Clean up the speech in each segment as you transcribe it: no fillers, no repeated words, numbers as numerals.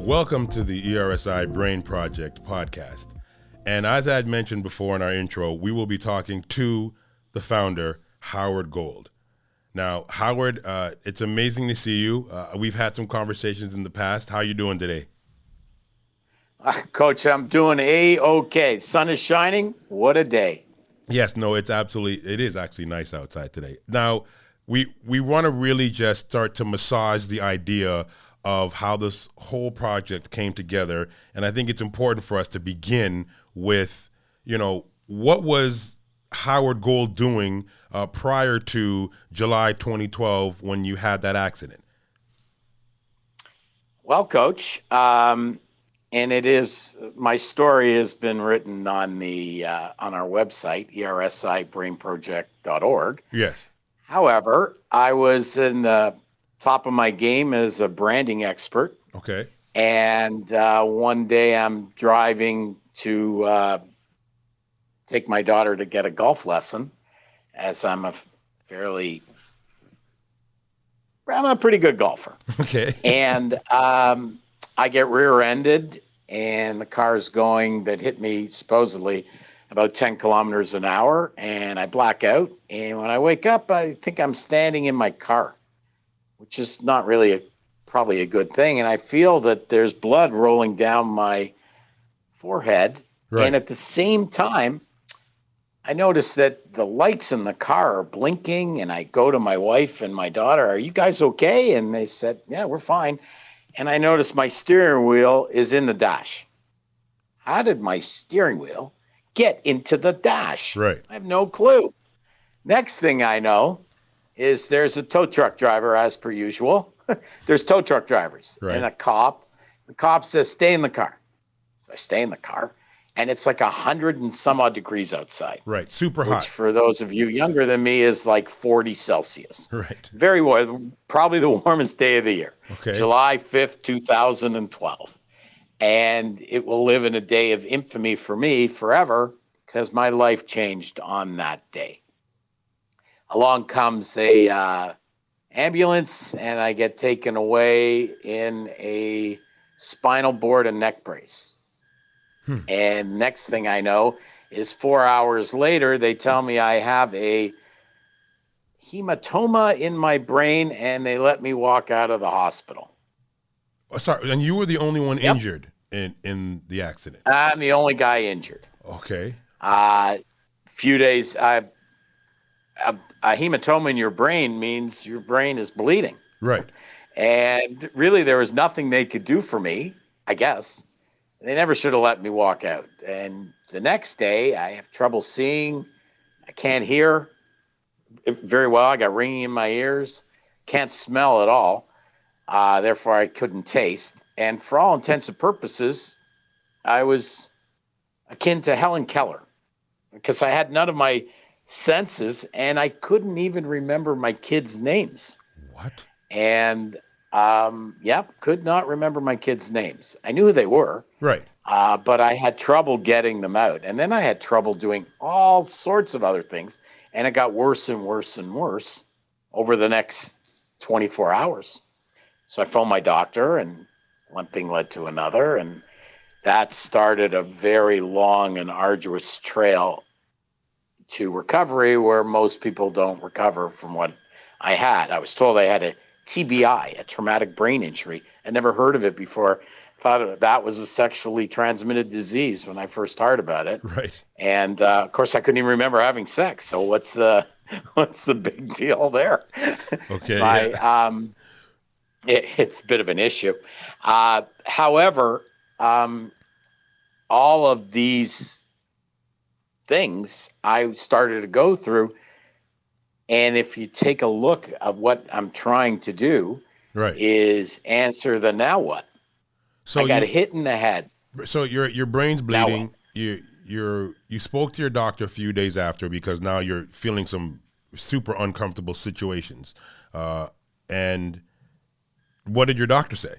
Welcome to the ERSI Brain Project podcast. And as I had mentioned before in our intro, we will be talking to the founder, Howard Gold. Now, Howard, it's amazing to see you. We've had some conversations in the past. How are you doing today? Coach, I'm doing A-OK. Sun is shining. What a day. Yes, no, it is actually nice outside today. Now, we want to really just start to massage the idea of how this whole project came together. And I think it's important for us to begin with, what was Howard Gold doing prior to July 2012 when you had that accident? Well, Coach, and it is, my story has been written on our website, ERSI Brain Project.org. Yes. However, I was in the top of my game as a branding expert. Okay. And one day I'm driving to take my daughter to get a golf lesson, as I'm a pretty good golfer. Okay. And I get rear-ended, and the car's going that hit me supposedly about 10 kilometers an hour, and I black out. And when I wake up, I think I'm standing in my car, which is not really probably a good thing. And I feel that there's blood rolling down my forehead. Right. And at the same time, I notice that the lights in the car are blinking, and I go to my wife and my daughter, "Are you guys okay?" And they said, "Yeah, we're fine." And I notice my steering wheel is in the dash. How did my steering wheel get into the dash? Right. I have no clue. Next thing I know is there's a tow truck driver, as per usual. There's tow truck drivers. Right. And a cop. The cop says, "Stay in the car." So I stay in the car. And it's like 100 and some odd degrees outside. Right. Super hot. Which for those of you younger than me is like 40 Celsius. Right. Very warm. Probably the warmest day of the year. Okay. July 5th, 2012. And it will live in a day of infamy for me forever, because my life changed on that day. Along comes a ambulance, and I get taken away in a spinal board and neck brace. And next thing I know is 4 hours later, they tell me I have a hematoma in my brain, and they let me walk out of the hospital. Sorry, and you were the only one Yep. injured in the accident. I'm the only guy injured. Okay. Few days, a hematoma in your brain means your brain is bleeding. Right. And really, there was nothing they could do for me, I guess. They never should have let me walk out. And the next day, I have trouble seeing. I can't hear very well. I got ringing in my ears. Can't smell at all. Therefore, I couldn't taste. And for all intents and purposes, I was akin to Helen Keller, because I had none of my senses, and I couldn't even remember my kids' names. What? And could not remember my kids' names. I knew who they were. Right. But I had trouble getting them out. And then I had trouble doing all sorts of other things. And it got worse and worse and worse over the next 24 hours. So I phoned my doctor, and one thing led to another. And that started a very long and arduous trail to recovery, where most people don't recover from what I had. I was told I had a TBI, a traumatic brain injury. I never heard of it before. Thought that was a sexually transmitted disease when I first heard about it. Right. And of course, I couldn't even remember having sex. So what's the big deal there? Okay. It's a bit of an issue. However, all of these things I started to go through. And if you take a look at what I'm trying to do, Right, is answer the now what. So I got hit in the head. So your brain's bleeding. You spoke to your doctor a few days after, because now you're feeling some super uncomfortable situations. And what did your doctor say?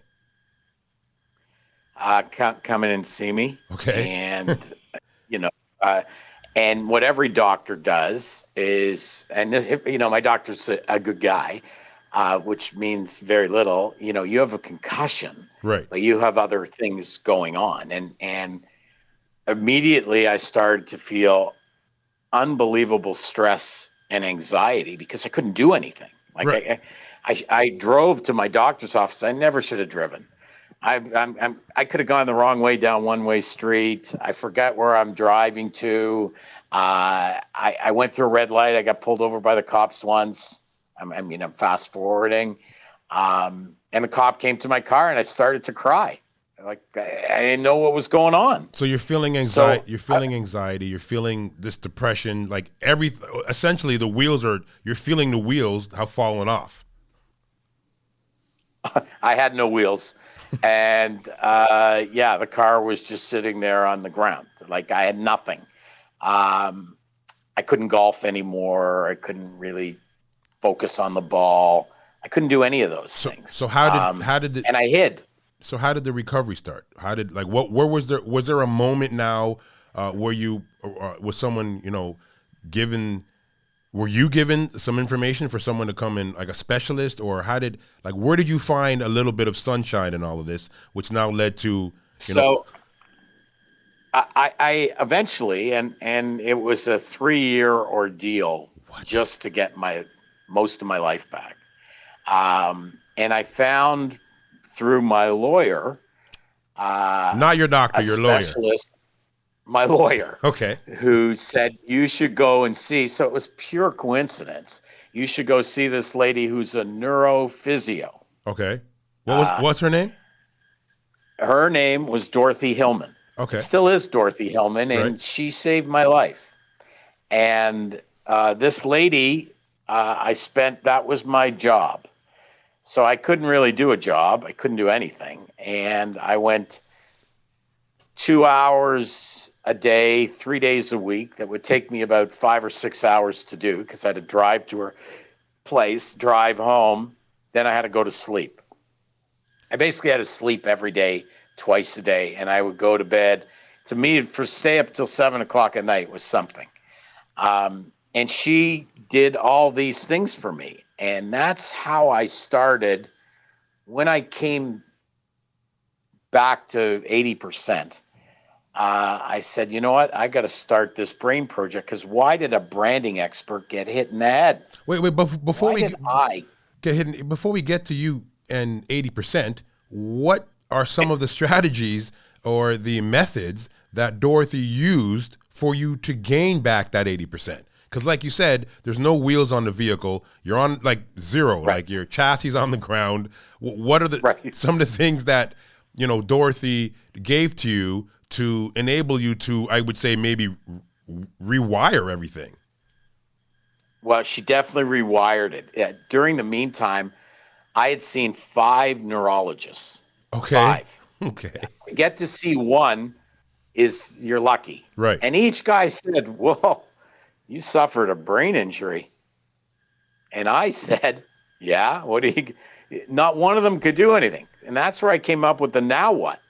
Come in and see me. Okay. And and what every doctor does is, and my doctor's a good guy, which means very little. You know, you have a concussion, Right. but you have other things going on. And immediately I started to feel unbelievable stress and anxiety because I couldn't do anything. Like Right. I drove to my doctor's office. I never should have driven. I could have gone the wrong way down one way street. I forgot where I'm driving to. I went through a red light. I got pulled over by the cops once. I'm fast forwarding. And the cop came to my car and I started to cry. Like I didn't know what was going on. So you're feeling So anxiety. You're feeling anxiety. You're feeling this depression. Like essentially, the wheels are. You're feeling the wheels have fallen off. I had no wheels. And yeah, the car was just sitting there on the ground. Like I had nothing. I couldn't golf anymore. I couldn't really focus on the ball. I couldn't do any of those So things. so how did the And I hid. so how did the recovery start? How did like what where was there a moment now where you was someone given were you given some information for someone to come in like a specialist, or how did like where did you find a little bit of sunshine in all of this, which now led to you know So I eventually, and it was a 3-year ordeal what? just to get most of my life back. And I found through my lawyer, Not your doctor, a your lawyer. specialist, my lawyer, Okay. who said, you should go and see. So it was pure coincidence. You should go see this lady who's a neurophysio. Okay. Uh, What's her name? Her name was Dorothy Hillman. It Okay. still is Dorothy Hillman, Right. and she saved my life. And this lady, that was my job. So I couldn't really do a job. I couldn't do anything. And I went 2 hours a day, 3 days a week. That would take me about 5 or 6 hours to do because I had to drive to her place, drive home. Then I had to go to sleep. I basically had to sleep every day, twice a day, and I would go to bed. To me, for stay up till 7 o'clock at night was something. And she did all these things for me, and that's how I started. When I came back to 80%, I said, you know what? I got to start this brain project because why did a branding expert get hit in the head? Wait, but before Why did I? before we get to you and 80%, what are some of the strategies or the methods that Dorothy used for you to gain back that 80%? Because like you said, there's no wheels on the vehicle. You're on like zero, Right, like your chassis is on the ground. What are right. some of the things that, Dorothy gave to you to enable you to, I would say, maybe rewire everything? Well, she definitely rewired it. Yeah, during the meantime, I had seen 5 neurologists. Okay. 5. Okay. Get to see one is you're lucky. Right. And each guy said, whoa, you suffered a brain injury. And I said, yeah, what do you, not one of them could do anything. And that's where I came up with the now what.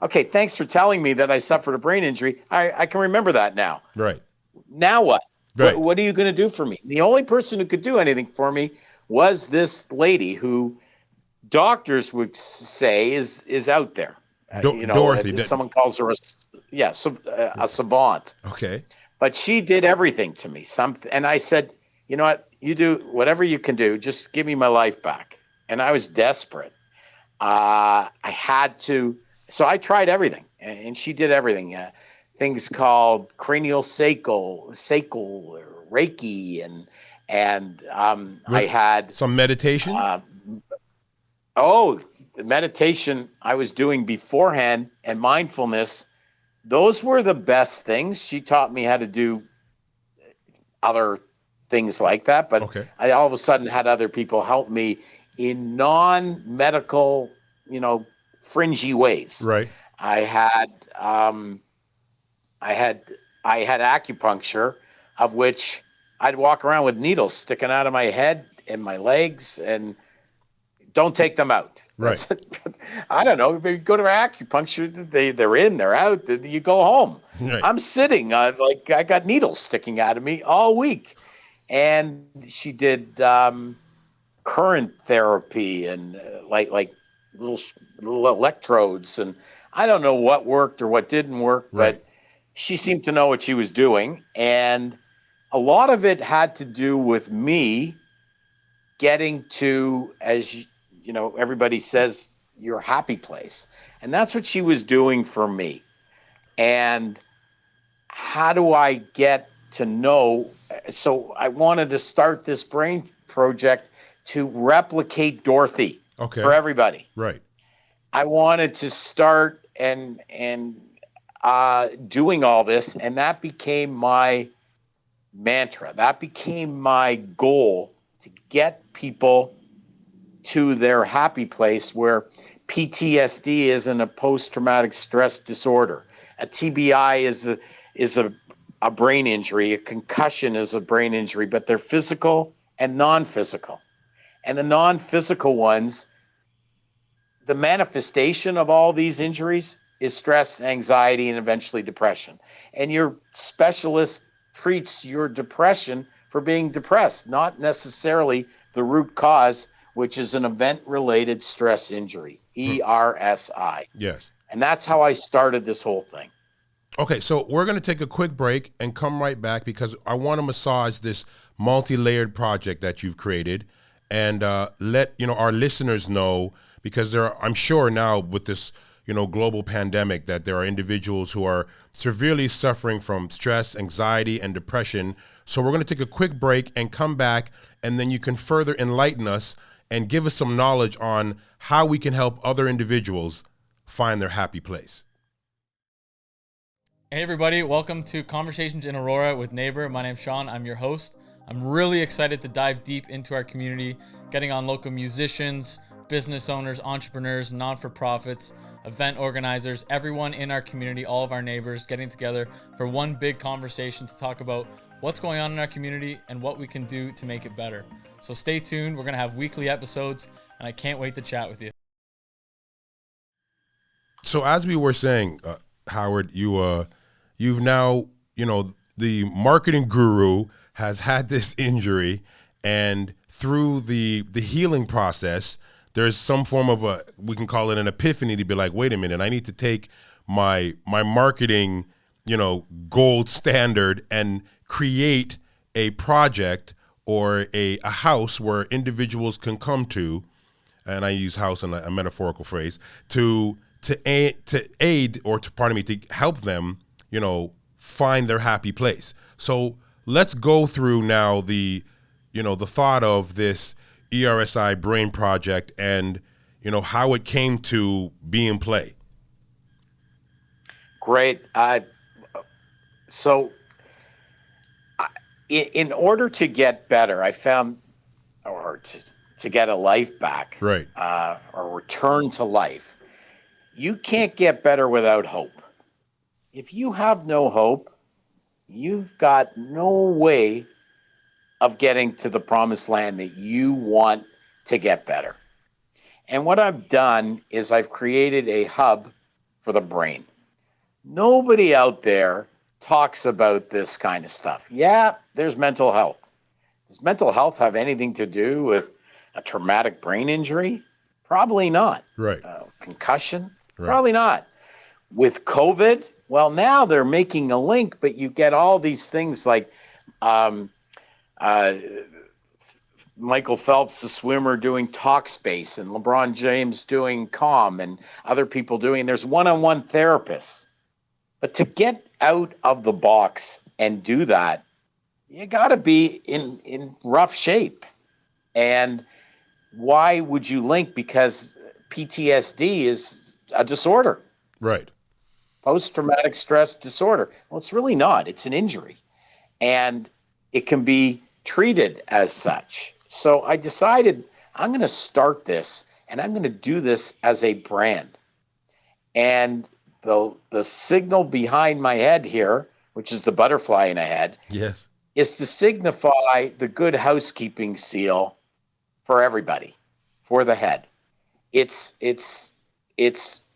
Okay, thanks for telling me that I suffered a brain injury. I can remember that now. Right. Now what? Right. What are you going to do for me? The only person who could do anything for me was this lady who doctors would say is out there. Dorothy. Someone calls her a savant. Okay. But she did everything to me. And I said, you know what? You do whatever you can do. Just give me my life back. And I was desperate. I had to. So I tried everything, and she did everything. Things called cranial sacral, Reiki, and I had Some meditation. uh, oh, the meditation I was doing beforehand and mindfulness. Those were the best things. She taught me how to do other things like that, but Okay. I all of a sudden had other people help me in non-medical, fringy ways. Right. I had I had I had acupuncture, of which I'd walk around with needles sticking out of my head and my legs, and don't take them out. Right. I don't know. If you go to acupuncture, they're in, they're out. You go home. Right. I'm sitting like I got needles sticking out of me all week, and she did current therapy and like little little electrodes, and I don't know what worked or what didn't work, Right. but she seemed to know what she was doing, and a lot of it had to do with me getting to, as you know, everybody says, your happy place, and that's what she was doing for me. And how do I get to know? So I wanted to start this brain project to replicate Dorothy for Okay. everybody. Right. I wanted to start and doing all this, and that became my mantra. That became my goal, to get people to their happy place, where PTSD isn't a post-traumatic stress disorder. A TBI is a brain injury. A concussion is a brain injury, but they're physical and non-physical. And the non-physical ones, the manifestation of all these injuries is stress, anxiety, and eventually depression. And your specialist treats your depression for being depressed, not necessarily the root cause, which is an event-related stress injury, ERSI. Yes. And that's how I started this whole thing. Okay, so we're going to take a quick break and come right back because I want to massage this multi-layered project that you've created, and let our listeners know, because I'm sure now with this global pandemic, that there are individuals who are severely suffering from stress, anxiety, and depression. So we're going to take a quick break and come back, and then you can further enlighten us and give us some knowledge on how we can help other individuals find their happy place. Hey everybody, welcome to Conversations in Aurora with Neighbor. My name's Sean, I'm your host. I'm really excited to dive deep into our community, getting on local musicians, business owners, entrepreneurs, non-for-profits, event organizers, everyone in our community, all of our neighbors getting together for one big conversation to talk about what's going on in our community and what we can do to make it better. So stay tuned, we're gonna have weekly episodes and I can't wait to chat with you. So as we were saying, Howard, you've now, the marketing guru has had this injury, and through the healing process, there's some form of we can call it an epiphany, to be like, wait a minute, I need to take my marketing, gold standard, and create a project or a house where individuals can come to, and I use house in a metaphorical phrase, to aid or to help them, find their happy place. So let's go through now the thought of this ERSI Brain Project, and how it came to be in play. Great. So in order to get better, I found, or to get a life back, Right. or return to life, you can't get better without hope. If you have no hope, you've got no way of getting to the promised land that you want to get better. And what I've done is I've created a hub for the brain. Nobody out there talks about this kind of stuff. Yeah, there's mental health. Does mental health have anything to do with a traumatic brain injury? Probably not. Right. Concussion? Right. Probably not. With COVID, well, now they're making a link, but you get all these things like um, Michael Phelps, the swimmer, doing Talkspace, and LeBron James doing Calm, and other people doing. There's one-on-one therapists, but to get out of the box and do that, you got to be in rough shape. And why would you link? Because PTSD is a disorder. Right. Post-traumatic stress disorder. Well, it's really not. It's an injury. And it can be treated as such. So I decided I'm going to start this, and I'm going to do this as a brand. And the signal behind my head here, which is the butterfly in a head, Yes. is to signify the good housekeeping seal for everybody, for the head. It's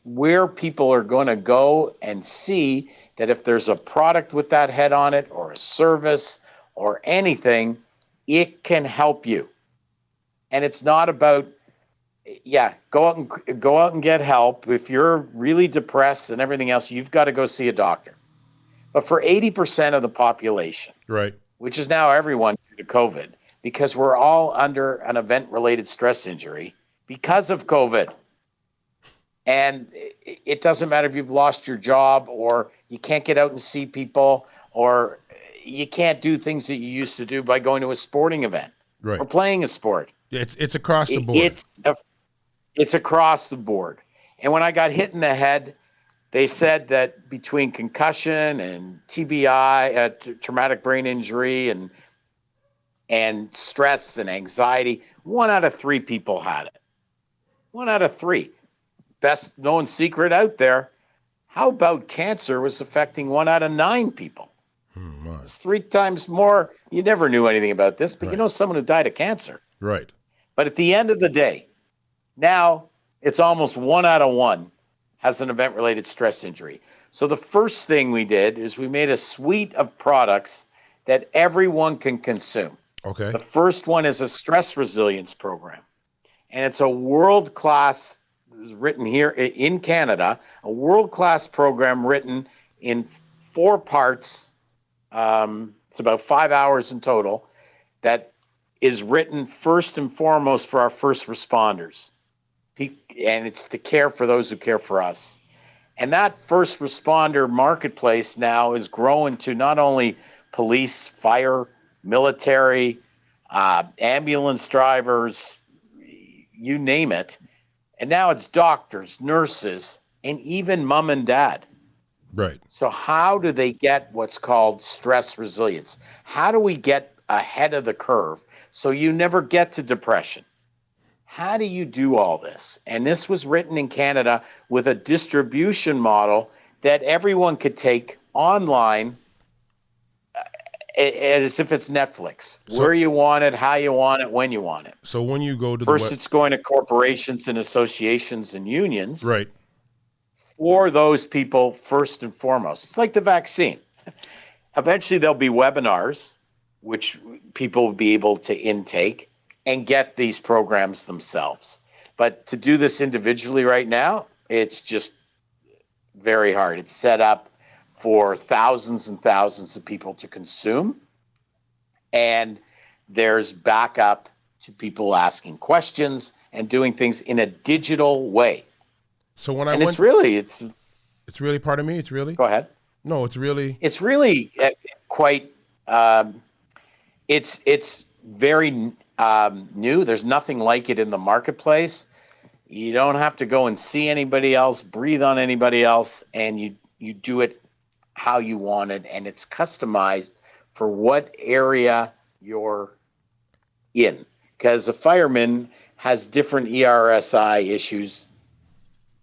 where people are going to go and see that if there's a product with that head on it, or a service or anything, it can help you. And it's not about, yeah, go out and get help. If you're really depressed and everything else, you've got to go see a doctor. But for 80% of the population, Right. which is now everyone due to COVID, because we're all under an event-related stress injury because of COVID. And it doesn't matter if you've lost your job or you can't get out and see people or you can't do things that you used to do by going to a sporting event or Right. playing a sport. Yeah, it's across the It, board. it's across the board. And when I got hit in the head, they said that between concussion and TBI, traumatic brain injury, and stress and anxiety, 1 out of 3 people had it. 1 out of 3. Best known secret out there. How about cancer was affecting 1 out of 9 people? It's 3 times more. You never knew anything about this, but you Right. know someone who died of cancer. Right. But at the end of the day, now it's almost 1 out of 1 has an event-related stress injury. So the first thing we did is we made a suite of products that everyone can consume. Okay. The first one is a stress resilience program. And it's a world-class, written here in Canada, a world-class program written in 4 parts. It's about 5 hours in total, that is written first and foremost for our first responders. And it's to care for those who care for us. And that first responder marketplace now is growing to not only police, fire, military, ambulance drivers, you name it. And now it's doctors, nurses, and even mom and dad. Right. So how do they get what's called stress resilience? How do we get ahead of the curve so you never get to depression? How do you do all this? And this was written in Canada with a distribution model that everyone could take online as if it's Netflix, where So you want it, how you want it, when you want it. so when you go to the First, it's going to corporations and associations and unions right. for those people first and foremost. It's like the vaccine. Eventually, there'll be webinars, which people will be able to intake and get these programs themselves. But to do this individually right now, it's just very hard. It's set up for thousands and thousands of people to consume. And there's backup to people asking questions and doing things in a digital way. So when I And went, it's really, pardon me, it's really, go ahead. no, it's really, It's really quite, it's very new. There's nothing like it in the marketplace. You don't have to go and see anybody else, breathe on anybody else, and you do it how you want it, and it's customized for what area you're in. Because a fireman has different ERSI issues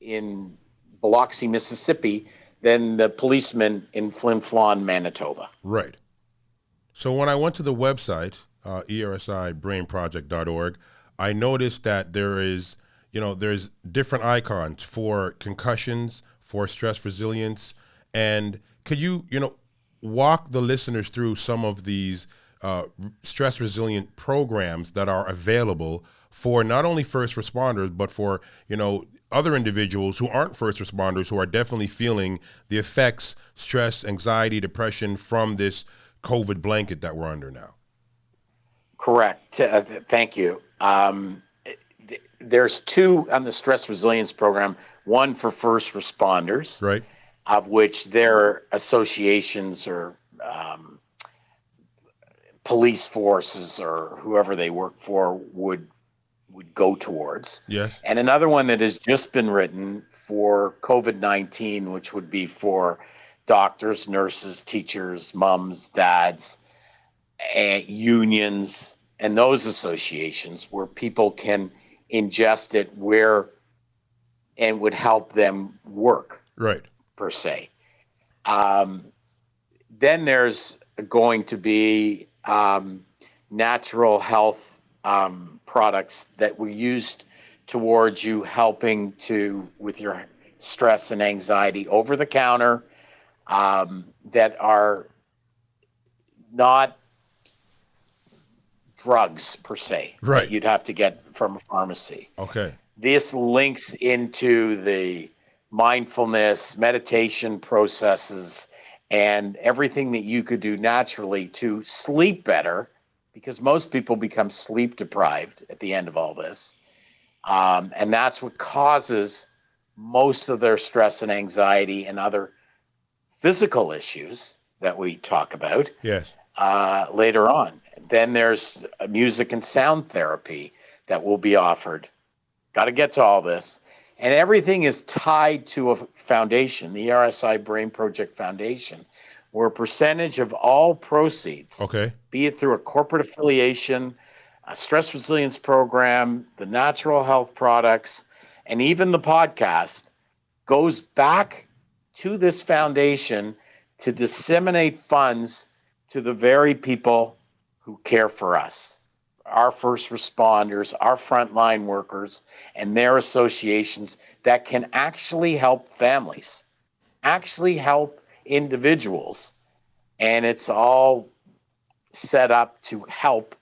in Biloxi, Mississippi, than the policeman in Flin Flon, Manitoba. right. So when I went to the website, ERSIBrainProject.org, I noticed that there's different icons for concussions, for stress resilience. And could you, walk the listeners through some of these stress resilient programs that are available for not only first responders, but for, other individuals who aren't first responders, who are definitely feeling the effects, stress, anxiety, depression from this COVID blanket that we're under now? Correct. Thank you. There's 2 on the stress resilience program, one for first responders, Right. of which their associations or police forces or whoever they work for would go towards. Yes. And another one that has just been written for COVID-19, which would be for doctors, nurses, teachers, moms, dads, and unions, and those associations where people can ingest it and would help them work, Right. per se. Then there's going to be natural health products that were used towards you helping with your stress and anxiety over the counter, that are not drugs per se that Right. you'd have to get from a pharmacy. Okay. This links into the mindfulness, meditation processes, and everything that you could do naturally to sleep better, because most people become sleep deprived at the end of all this. And that's what causes most of their stress and anxiety and other physical issues that we talk about Yes. later on. Then there's music and sound therapy that will be offered. Got to get to all this. And everything is tied to a foundation, the ERSI Brain Project Foundation, where a percentage of all proceeds, Okay. be it through a corporate affiliation, a stress resilience program, the natural health products, and even the podcast, goes back to this foundation to disseminate funds to the very people who care for us, our first responders, our frontline workers, and their associations that can actually help families, actually help individuals. And it's all set up to help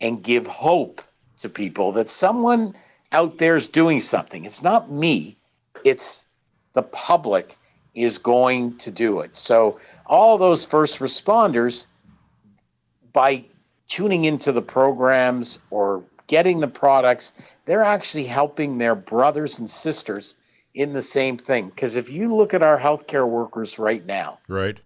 and give hope to people that someone out there is doing something. It's not me, it's the public is going to do it. So all those first responders, by tuning into the programs or getting the products, they're actually helping their brothers and sisters in the same thing. Because if you look at our healthcare workers right now, Right.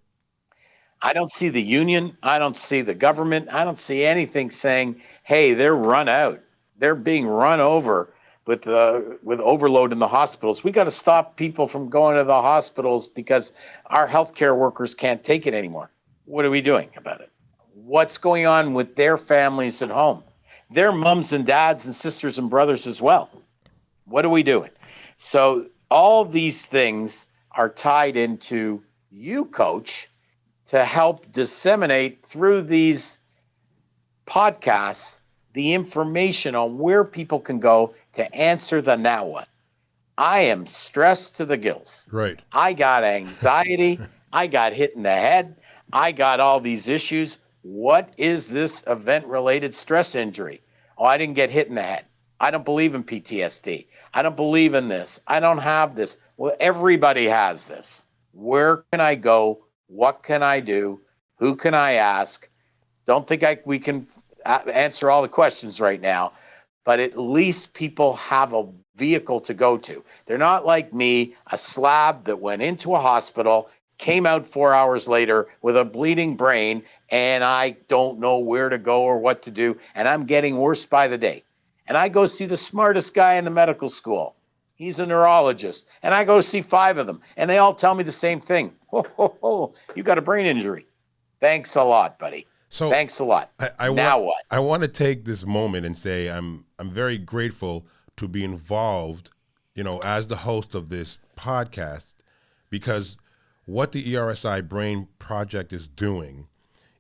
I don't see the union, I don't see the government, I don't see anything saying, hey, they're run out. They're being run over with overload in the hospitals. We got to stop people from going to the hospitals because our healthcare workers can't take it anymore. What are we doing about it? What's going on with their families at home? Their mums and dads and sisters and brothers as well. What are we doing? So all these things are tied into you, coach, to help disseminate through these podcasts the information on where people can go to answer the now what. I am stressed to the gills. Right. I got anxiety. I got hit in the head. I got all these issues. What is this event-related stress injury? Oh, I didn't get hit in the head. I don't believe in PTSD. I don't believe in this. I don't have this. Well, everybody has this. Where can I go? What can I do? Who can I ask? Don't think we can answer all the questions right now, but at least people have a vehicle to go to. They're not like me, a slab that went into a hospital, came out 4 hours later with a bleeding brain, and I don't know where to go or what to do, and I'm getting worse by the day. And I go see the smartest guy in the medical school. He's a neurologist, and I go see 5 of them, and they all tell me the same thing. You got a brain injury. Thanks a lot, buddy. So Thanks a lot. I Now want what? I want to take this moment and say I'm very grateful to be involved, as the host of this podcast, because what the ERSI Brain Project is doing,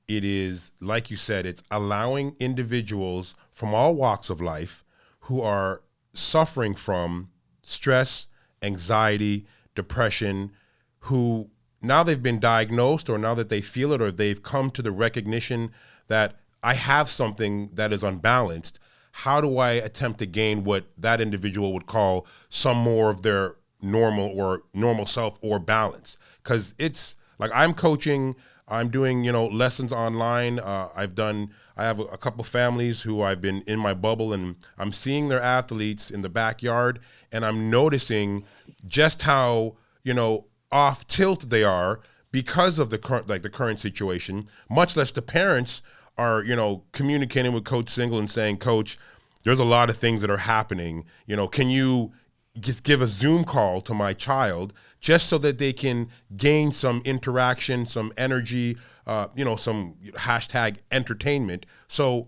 it is, like you said, it's allowing individuals from all walks of life who are suffering from stress, anxiety, depression, who now they've been diagnosed, or now that they feel it, or they've come to the recognition that I have something that is unbalanced. How do I attempt to gain what that individual would call some more of their normal self or balance? Because it's like I'm coaching, I'm doing, lessons online. I have a couple families who I've been in my bubble, and I'm seeing their athletes in the backyard, and I'm noticing just how, off tilt they are because of the current situation, much less the parents are, communicating with Coach Single and saying, Coach, there's a lot of things that are happening. Can you just give a Zoom call to my child just so that they can gain some interaction, some energy, some hashtag entertainment. So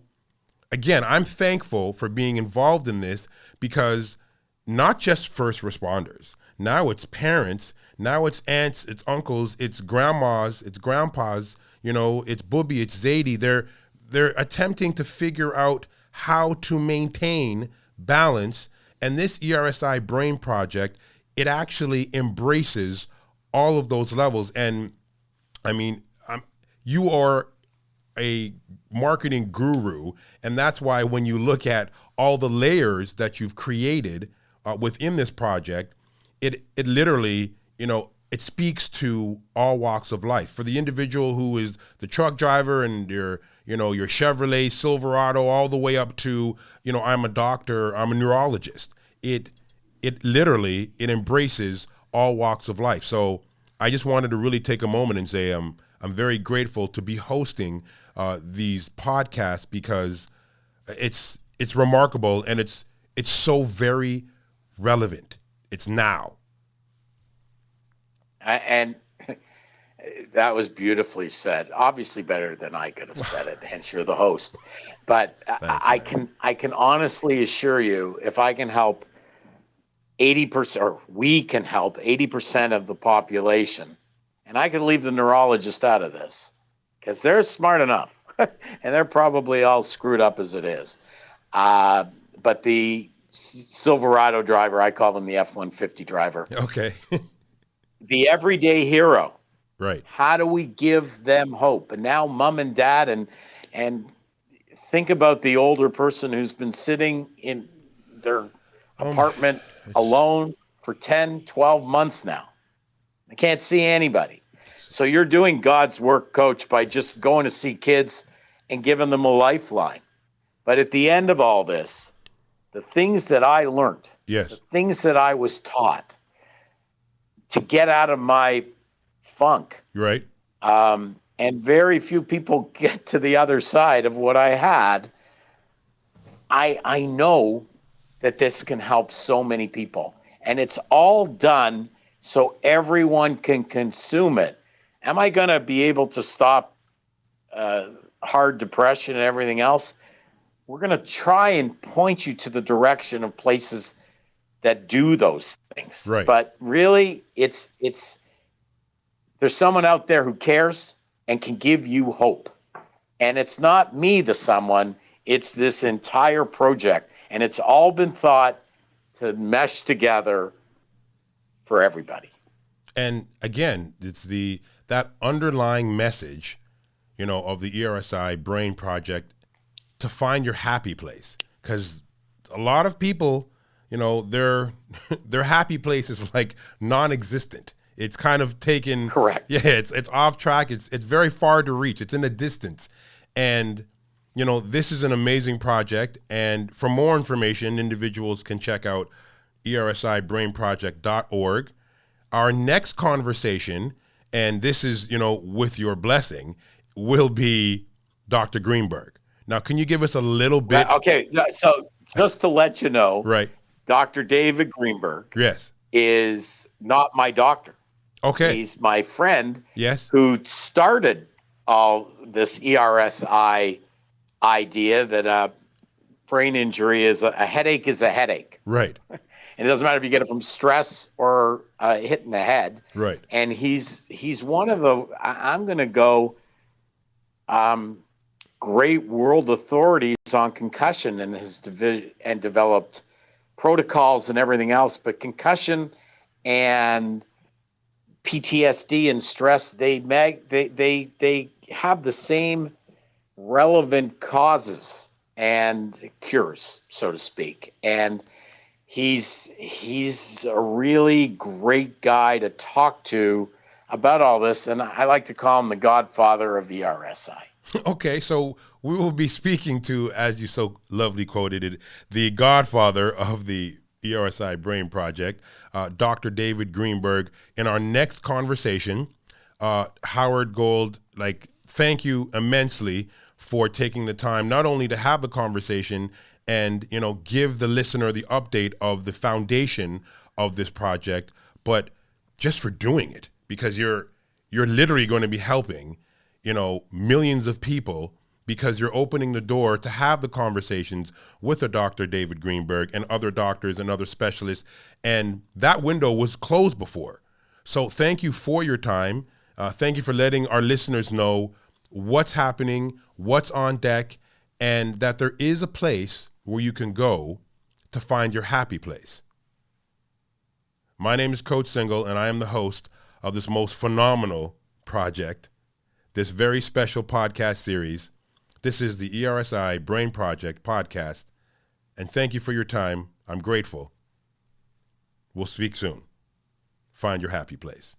again, I'm thankful for being involved in this, because not just first responders, now it's parents, now it's aunts, it's uncles, it's grandmas, it's grandpas, it's Booby, it's Zadie. They're attempting to figure out how to maintain balance. And this ERSI Brain Project, it actually embraces all of those levels. And I mean, you are a marketing guru, and that's why when you look at all the layers that you've created within this project, it literally, it speaks to all walks of life. For the individual who is the truck driver and your Chevrolet Silverado, all the way up to, I'm a doctor, I'm a neurologist. It literally, it embraces all walks of life. So I just wanted to really take a moment and say I'm very grateful to be hosting these podcasts, because it's remarkable, and it's so very relevant. It's now. And that was beautifully said. Obviously better than I could have said it, hence you're the host. But I can honestly assure you, if I can help 80%, or we can help 80% of the population, and I could leave the neurologist out of this because they're smart enough and they're probably all screwed up as it is. But the Silverado driver, I call them the F-150 driver. Okay. The everyday hero. Right. How do we give them hope? And now mom and dad, and think about the older person who's been sitting in their apartment alone for 10, 12 months now. They can't see anybody. So you're doing God's work, Coach, by just going to see kids and giving them a lifeline. But at the end of all this, the things that I learned, yes, the things that I was taught to get out of my funk, right, and very few people get to the other side of what I had. I know that this can help so many people, and it's all done so everyone can consume it. Am I going to be able to stop hard depression and everything else? We're going to try and point you to the direction of places that do those things. Right. But really, it's there's someone out there who cares and can give you hope. And it's not me, the someone, it's this entire project. And it's all been thought to mesh together for everybody. And again, it's that underlying message, of the ERSI Brain Project, to find your happy place. Because a lot of people, their happy place is like non-existent. It's kind of taken. Correct. Yeah, it's off track. It's very far to reach. It's in the distance. And, this is an amazing project. And for more information, individuals can check out ersibrainproject.org. Our next conversation, and this is, with your blessing, will be Dr. Greenberg. Now, can you give us a little bit? Okay, so just to let you know, right, Dr. David Greenberg, yes, is not my doctor. Okay. He's my friend, yes, who started all this ERSI idea that brain injury is a headache is a headache. Right. And it doesn't matter if you get it from stress or hit in the head. Right. And he's one of the, I'm going to go, great world authorities on concussion, and has developed protocols and everything else. But concussion and PTSD and stress, they have the same relevant causes and cures, so to speak. And he's a really great guy to talk to about all this, and I like to call him the godfather of ERSI. Okay, so we will be speaking to, as you so lovely quoted it, the godfather of the ERSI Brain Project, Dr. David Greenberg, in our next conversation. Howard Gold, thank you immensely for taking the time not only to have the conversation and, give the listener the update of the foundation of this project, but just for doing it, because you're literally going to be helping, millions of people, because you're opening the door to have the conversations with a Dr. David Greenberg and other doctors and other specialists. And that window was closed before. So thank you for your time. Thank you for letting our listeners know what's happening, what's on deck, and that there is a place where you can go to find your happy place. My name is Coach Single, and I am the host of this most phenomenal project this very special podcast series. This is the ERSI Brain Project podcast. And thank you for your time. I'm grateful. We'll speak soon. Find your happy place.